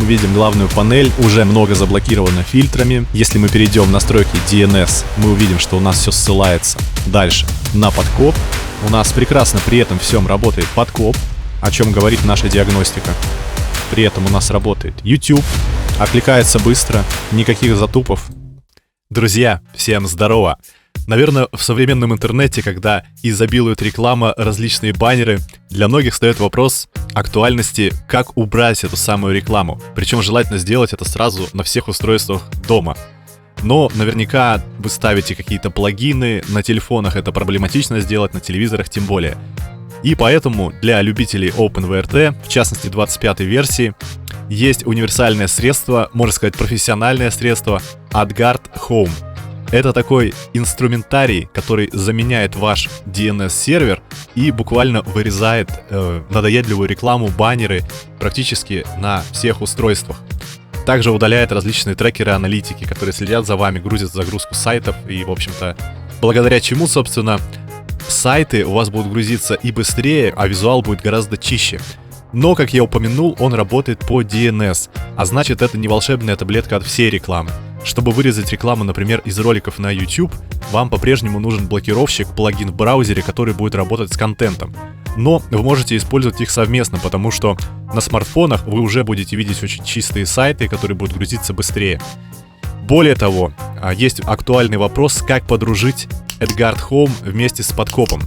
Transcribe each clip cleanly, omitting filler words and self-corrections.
мы видим главную панель, уже много заблокировано фильтрами. Если мы перейдем в настройки DNS, мы увидим, что у нас все ссылается дальше на подкоп. У нас прекрасно при этом всем работает подкоп, о чем говорит наша диагностика. При этом у нас работает YouTube, откликается быстро, никаких затупов. Друзья, всем здорово! Наверное, в современном интернете, когда изобилует реклама, различные баннеры, для многих встает вопрос актуальности, как убрать эту самую рекламу. Причем желательно сделать это сразу на всех устройствах дома. Но наверняка вы ставите какие-то плагины, на телефонах это проблематично сделать, на телевизорах тем более. И поэтому для любителей OpenWrt, в частности 25-й версии, есть универсальное средство, можно сказать профессиональное средство AdGuard Home. Это такой инструментарий, который заменяет ваш DNS-сервер и буквально вырезает надоедливую рекламу, баннеры практически на всех устройствах. Также удаляет различные трекеры аналитики, которые следят за вами, грузят загрузку сайтов и, в общем-то, благодаря чему, собственно, сайты у вас будут грузиться и быстрее, а визуал будет гораздо чище. Но, как я упомянул, он работает по DNS, а значит, это не волшебная таблетка от всей рекламы. Чтобы вырезать рекламу, например, из роликов на YouTube, вам по-прежнему нужен блокировщик, плагин в браузере, который будет работать с контентом. Но вы можете использовать их совместно, потому что на смартфонах вы уже будете видеть очень чистые сайты, которые будут грузиться быстрее. Более того, есть актуальный вопрос, как подружить AdGuard Home вместе с подкопом.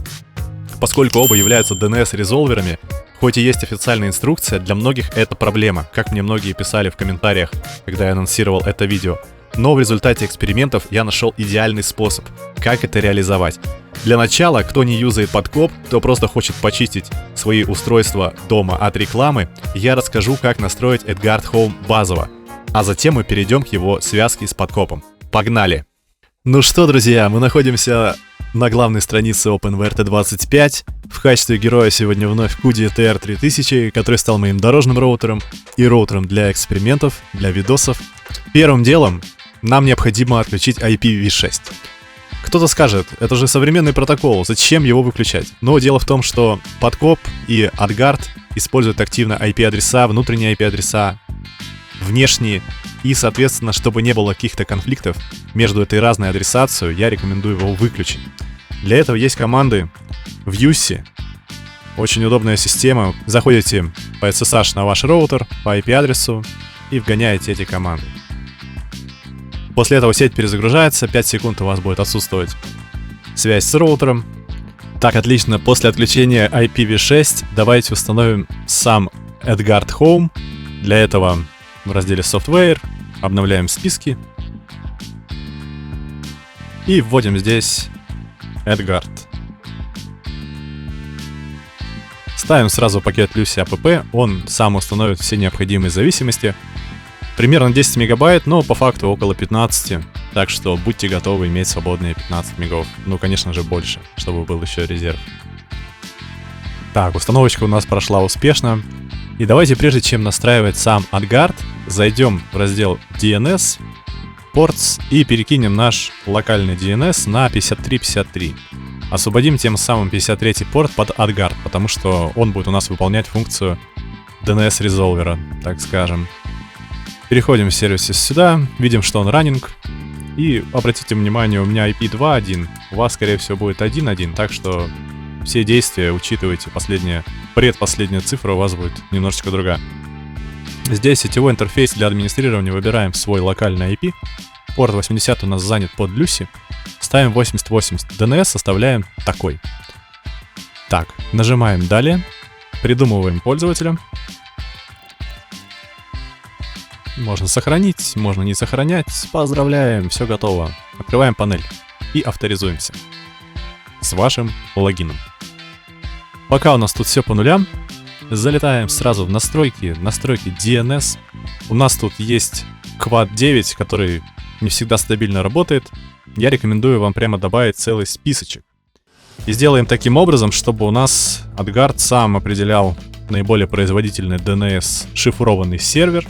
Поскольку оба являются DNS-резолверами, хоть и есть официальная инструкция, для многих это проблема, как мне многие писали в комментариях, когда я анонсировал это видео. Но в результате экспериментов я нашел идеальный способ, как это реализовать. Для начала, кто не юзает подкоп, кто просто хочет почистить свои устройства дома от рекламы, я расскажу, как настроить AdGuard Home базово. А затем мы перейдем к его связке с подкопом. Погнали! Ну что, друзья, мы находимся на главной странице OpenWrt 25. В качестве героя сегодня вновь Kudi TR3000, который стал моим дорожным роутером и роутером для экспериментов, для видосов. Первым делом нам необходимо отключить IPv6. Кто-то скажет, это же современный протокол, зачем его выключать? Но дело в том, что подкоп и AdGuard используют активно IP-адреса, внутренние IP-адреса, внешние. И, соответственно, чтобы не было каких-то конфликтов между этой разной адресацией, я рекомендую его выключить. Для этого есть команды в USI. Очень удобная система. Заходите по SSH на ваш роутер, по IP-адресу и вгоняете эти команды. После этого сеть перезагружается, 5 секунд у вас будет отсутствовать связь с роутером. Так, отлично. После отключения IPv6 давайте установим сам AdGuard Home. Для этого в разделе Software обновляем списки и вводим здесь AdGuard. Ставим сразу пакет Lucy app, он сам установит все необходимые зависимости. Примерно 10 мегабайт, но по факту около 15, так что будьте готовы иметь свободные 15 мегов. Ну, конечно же, больше, чтобы был еще резерв. Так, установочка у нас прошла успешно. И давайте, прежде чем настраивать сам AdGuard, зайдем в раздел DNS, Ports и перекинем наш локальный DNS на 5353. Освободим тем самым 53 порт под AdGuard, потому что он будет у нас выполнять функцию DNS-резолвера, так скажем. Переходим в сервисе сюда, видим, что он running. И обратите внимание, у меня IP 2.1, у вас, скорее всего, будет 1.1, так что все действия учитывайте, предпоследняя цифра у вас будет немножечко другая. Здесь сетевой интерфейс для администрирования выбираем свой локальный IP. Порт 80 у нас занят под Lucy. Ставим 8080. DNS оставляем такой. Так, нажимаем «Далее». Придумываем пользователя. Можно сохранить, можно не сохранять. Поздравляем, все готово. Открываем панель и авторизуемся с вашим логином. Пока у нас тут все по нулям, залетаем сразу в настройки DNS. У нас тут есть Quad 9, который не всегда стабильно работает. Я рекомендую вам прямо добавить целый списочек. И сделаем таким образом, чтобы у нас AdGuard сам определял наиболее производительный DNS шифрованный сервер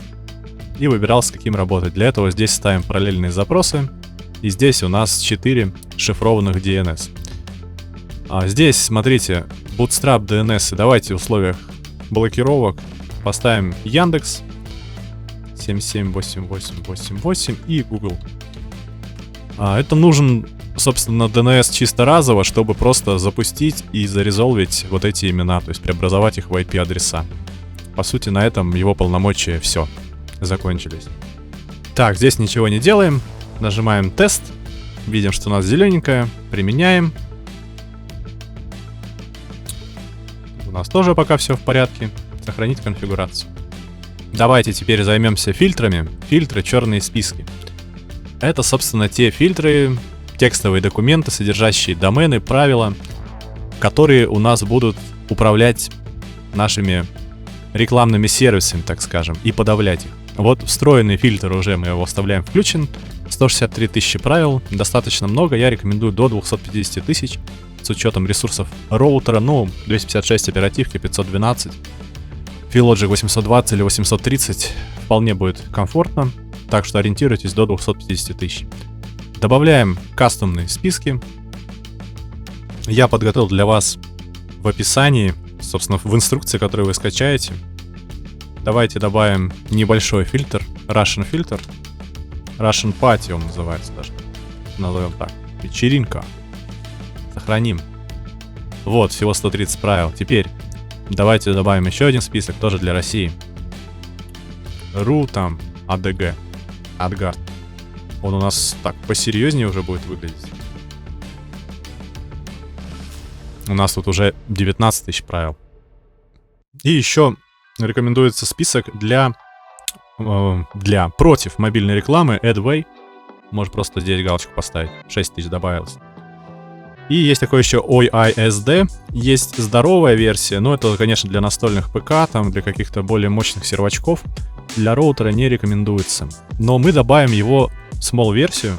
и выбирал, с каким работать. Для этого здесь ставим параллельные запросы. И здесь у нас 4 шифрованных DNS. А здесь, смотрите, Bootstrap DNS. Давайте в условиях блокировок поставим Яндекс. 778888 и Google. Это нужен, собственно, DNS чисто разово, чтобы просто запустить и зарезолвить вот эти имена, то есть преобразовать их в IP-адреса. По сути, на этом его полномочия все закончились. Так, здесь ничего не делаем. Нажимаем тест. Видим, что у нас зелененькое. Применяем. У нас тоже пока все в порядке. Сохранить конфигурацию. Давайте теперь займемся фильтрами. Фильтры, черные списки. Это, собственно, те фильтры, текстовые документы, содержащие домены, правила, которые у нас будут управлять нашими рекламными сервисами, так скажем, и подавлять их. Вот встроенный фильтр уже мы его оставляем включен. 163 тысячи правил, достаточно много, я рекомендую до 250 тысяч с учетом ресурсов роутера, 256 оперативки, 512, Filogic 820 или 830 вполне будет комфортно, так что ориентируйтесь до 250 тысяч. Добавляем кастомные списки. Я подготовил для вас в описании, собственно, в инструкции, которую вы скачаете. Давайте добавим небольшой фильтр, Russian фильтр. Russian Party он называется даже. Назовем так. Вечеринка. Сохраним. Вот, всего 130 правил. Теперь давайте добавим еще один список, тоже для России. РУ там, АДГ. Адгард. Он у нас так посерьезнее уже будет выглядеть. У нас тут уже 19 тысяч правил. И еще рекомендуется список против мобильной рекламы AdWay. Может просто здесь галочку поставить. 6 тысяч добавилось. И есть такой еще OISD. Есть здоровая версия, но это, конечно, для настольных ПК, там, для каких-то более мощных сервачков. Для роутера не рекомендуется. Но мы добавим его small версию.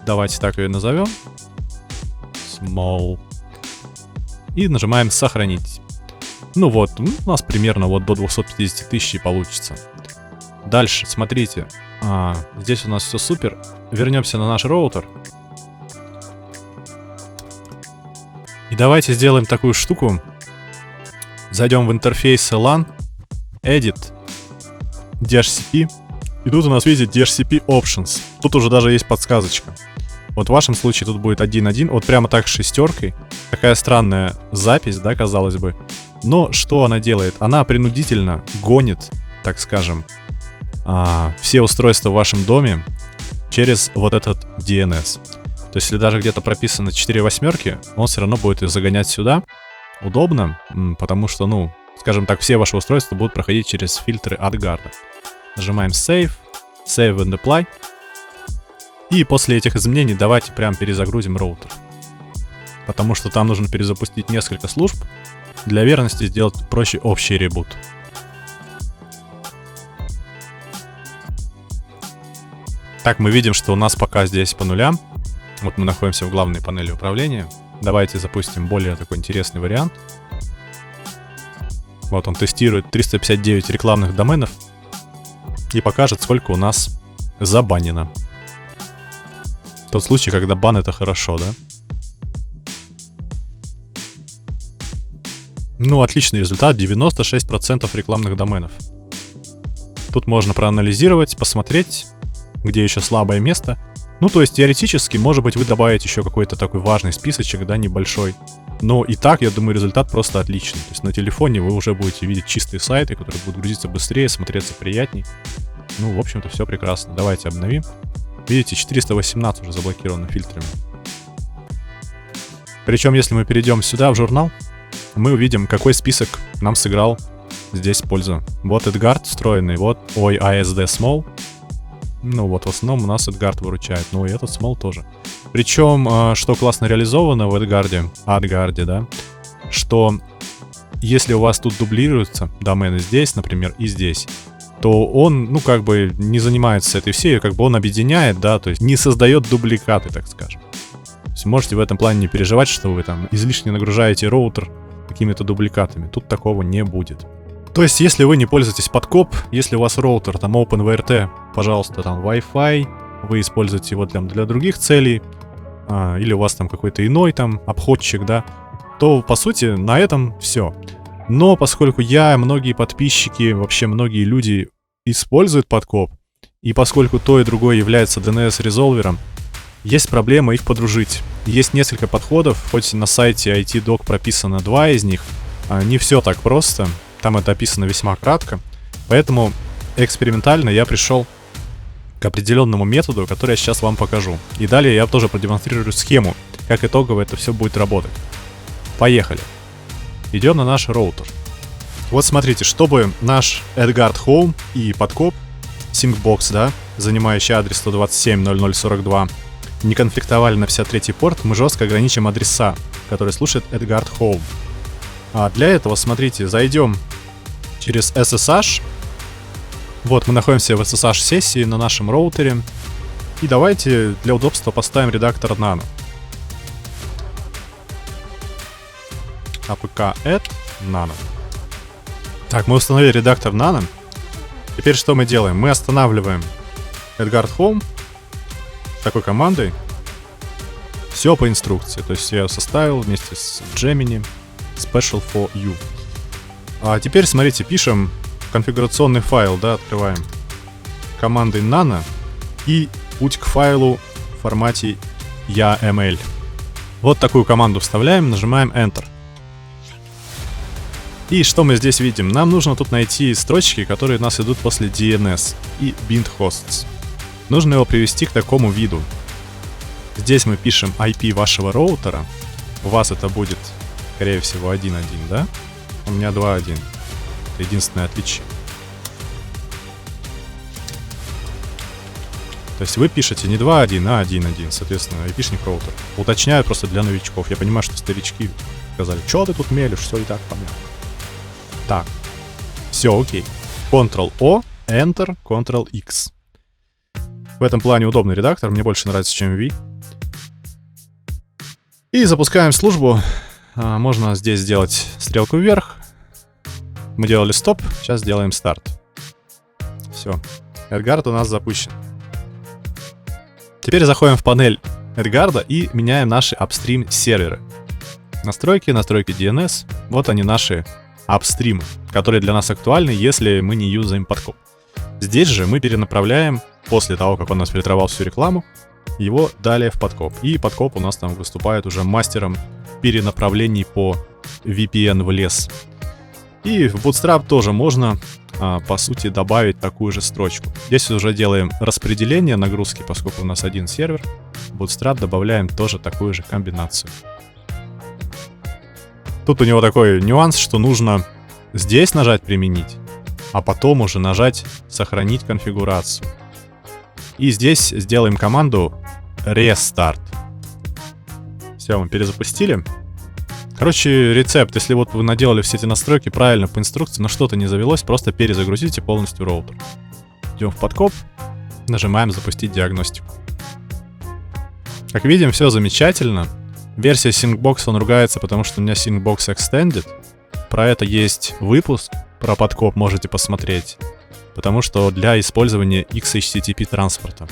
Давайте так ее назовем. Small. И нажимаем сохранить. Ну вот, у нас примерно вот до 250 тысяч получится. Дальше, смотрите. Здесь у нас все супер. Вернемся на наш роутер. И давайте сделаем такую штуку. Зайдем в интерфейс LAN. Edit. DHCP. И тут у нас, видите, DHCP Options. Тут уже даже есть подсказочка. Вот в вашем случае тут будет 1.1. Вот прямо так с шестеркой. Такая странная запись, да, казалось бы. Но что она делает? Она принудительно гонит, так скажем, все устройства в вашем доме через вот этот DNS. То есть, если даже где-то прописано 4 восьмерки, он все равно будет их загонять сюда. Удобно, потому что, скажем так, все ваши устройства будут проходить через фильтры AdGuard. Нажимаем Save, Save and Apply. И после этих изменений давайте прям перезагрузим роутер. Потому что там нужно перезапустить несколько служб. Для верности сделать проще общий ребут. Так, мы видим, что у нас пока здесь по нулям. Вот мы находимся в главной панели управления. Давайте запустим более такой интересный вариант. Вот он тестирует 359 рекламных доменов. И покажет, сколько у нас забанено. Тот случай, когда бан это хорошо, да? Отличный результат, 96% рекламных доменов. Тут можно проанализировать, посмотреть, где еще слабое место. То есть теоретически, может быть, вы добавите еще какой-то такой важный списочек, да, небольшой. Но и так, я думаю, результат просто отличный. То есть на телефоне вы уже будете видеть чистые сайты, которые будут грузиться быстрее, смотреться приятней. В общем-то, все прекрасно. Давайте обновим. Видите, 418 уже заблокировано фильтрами. Причем, если мы перейдем сюда, в журнал, мы увидим, какой список нам сыграл здесь пользу. Вот AdGuard встроенный, вот OISD Small. Вот в основном у нас AdGuard выручает, и этот Small тоже. Причем, что классно реализовано в AdGuard, да, что если у вас тут дублируются домены здесь, например, и здесь, то он, не занимается этой всей, он объединяет, да, то есть не создает дубликаты, так скажем. То есть можете в этом плане не переживать, что вы там излишне нагружаете роутер какими-то дубликатами. Тут такого не будет. То есть, если вы не пользуетесь подкоп, если у вас роутер там OpenVRT, пожалуйста, там Wi-Fi, вы используете его для других целей, или у вас там какой-то иной там обходчик, да, то, по сути, на этом все. Но поскольку я, многие подписчики, вообще многие люди использует подкоп, и поскольку то и другое является DNS-резолвером, есть проблема их подружить. Есть несколько подходов, хоть на сайте IT-Doc прописано 2 из них, не все так просто, там это описано весьма кратко, поэтому экспериментально я пришел к определенному методу, который я сейчас вам покажу. И далее я тоже продемонстрирую схему, как итогово это все будет работать. Поехали. Идем на наш роутер. Вот смотрите, чтобы наш Edgard Home и подкоп, Syncbox, да, занимающий адрес 127.0.0.42, не конфликтовали на 53-й порт, мы жестко ограничим адреса, которые слушает Edgard Home. А для этого, смотрите, зайдем через SSH. Вот, мы находимся в SSH-сессии на нашем роутере. И давайте для удобства поставим редактор Nano. apk-add Nano. Так, мы установили редактор Nano. Теперь что мы делаем? Мы останавливаем Edgard Home такой командой. Все по инструкции. То есть я ее составил вместе с Gemini Special for You. А теперь, смотрите, пишем конфигурационный файл, да, открываем командой nano и путь к файлу в формате YAML. Вот такую команду вставляем, нажимаем Enter. И что мы здесь видим? Нам нужно тут найти строчки, которые у нас идут после DNS и bind hosts. Нужно его привести к такому виду. Здесь мы пишем IP вашего роутера. У вас это будет, скорее всего, 1.1, да? У меня 2.1. Это единственное отличие. То есть вы пишете не 2.1, а 1.1, соответственно, IP-шник роутер. Уточняю просто для новичков. Я понимаю, что старички сказали, что ты тут мелешь, все и так понятно. Так, все окей. Ctrl-O, Enter, Ctrl-X. В этом плане удобный редактор, мне больше нравится, чем V. И запускаем службу. Можно здесь сделать стрелку вверх. Мы делали стоп, сейчас сделаем старт. Все, Edgard у нас запущен. Теперь заходим в панель Edgard и меняем наши апстрим серверы. Настройки DNS. Вот они наши апстримы, которые для нас актуальны, если мы не юзаем подкоп. Здесь же мы перенаправляем, после того, как он нас фильтровал всю рекламу, его далее в подкоп. И подкоп у нас там выступает уже мастером перенаправлений по VPN в лес. И в Bootstrap тоже можно, по сути, добавить такую же строчку. Здесь уже делаем распределение нагрузки, поскольку у нас один сервер. В Bootstrap добавляем тоже такую же комбинацию. Тут у него такой нюанс, что нужно здесь нажать «Применить», а потом уже нажать «Сохранить конфигурацию». И здесь сделаем команду «Restart». Все, мы перезапустили. Короче, рецепт, если вот вы наделали все эти настройки правильно по инструкции, но что-то не завелось, просто перезагрузите полностью роутер. Идем в подкоп, нажимаем «Запустить диагностику». Как видим, все замечательно. Версия Syncbox, он ругается, потому что у меня Syncbox Extended. Про это есть выпуск, про подкоп можете посмотреть. Потому что для использования XHTTP транспорта.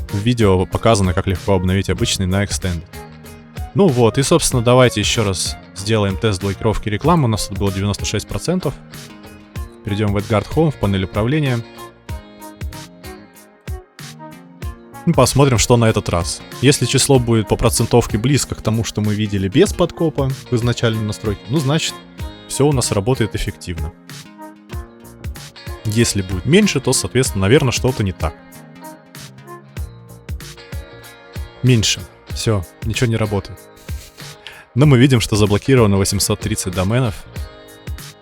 В видео показано, как легко обновить обычный на Extended. Ну вот, и собственно давайте еще раз сделаем тест блокировки рекламы. У нас тут было 96%. Перейдем в Edgard Home, в панель управления. И посмотрим, что на этот раз. Если число будет по процентовке близко к тому, что мы видели без подкопа в изначальной настройке, ну значит, все у нас работает эффективно. Если будет меньше, то, соответственно, наверное, что-то не так. Меньше. Все, ничего не работает. Но мы видим, что заблокировано 830 доменов.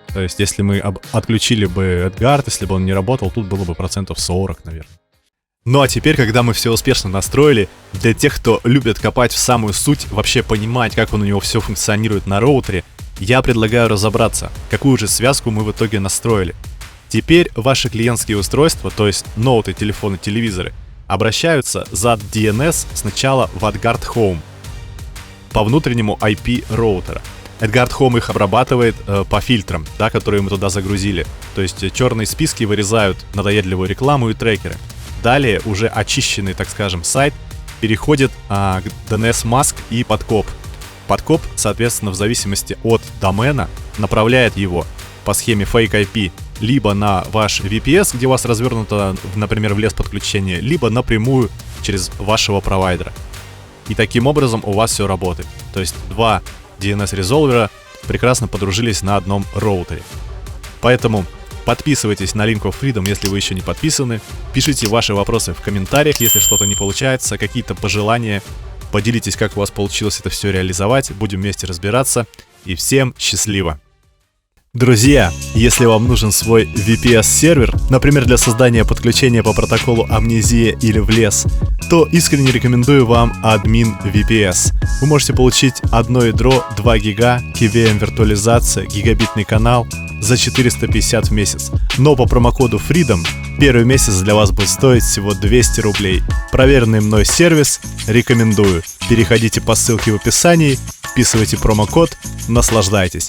То есть, если мы отключили бы Edgard, если бы он не работал, тут было бы 40%, наверное. Ну а теперь, когда мы все успешно настроили, для тех, кто любит копать в самую суть, вообще понимать, как он у него все функционирует на роутере, я предлагаю разобраться, какую же связку мы в итоге настроили. Теперь ваши клиентские устройства, то есть ноуты, телефоны, телевизоры, обращаются за DNS сначала в Edgard Home по внутреннему IP роутера. Edgard Home их обрабатывает по фильтрам, да, которые мы туда загрузили. То есть черные списки вырезают надоедливую рекламу и трекеры. Далее уже очищенный, так скажем, сайт переходит к DNS Mask и подкоп. Подкоп, соответственно, в зависимости от домена направляет его по схеме Fake IP либо на ваш VPS, где у вас развернуто, например, в лес подключение, либо напрямую через вашего провайдера. И таким образом у вас все работает. То есть два DNS-резолвера прекрасно подружились на одном роутере. Поэтому подписывайтесь на Link of Freedom, если вы еще не подписаны. Пишите ваши вопросы в комментариях, если что-то не получается, какие-то пожелания. Поделитесь, как у вас получилось это все реализовать. Будем вместе разбираться. И всем счастливо! Друзья, если вам нужен свой VPS-сервер, например, для создания подключения по протоколу Amnesia или в лес, то искренне рекомендую вам Admin VPS. Вы можете получить одно ядро, 2 гига, KVM виртуализация, гигабитный канал за 450 в месяц. Но по промокоду FREEDOM первый месяц для вас будет стоить всего 200 рублей. Проверенный мной сервис, рекомендую. Переходите по ссылке в описании, вписывайте промокод, наслаждайтесь.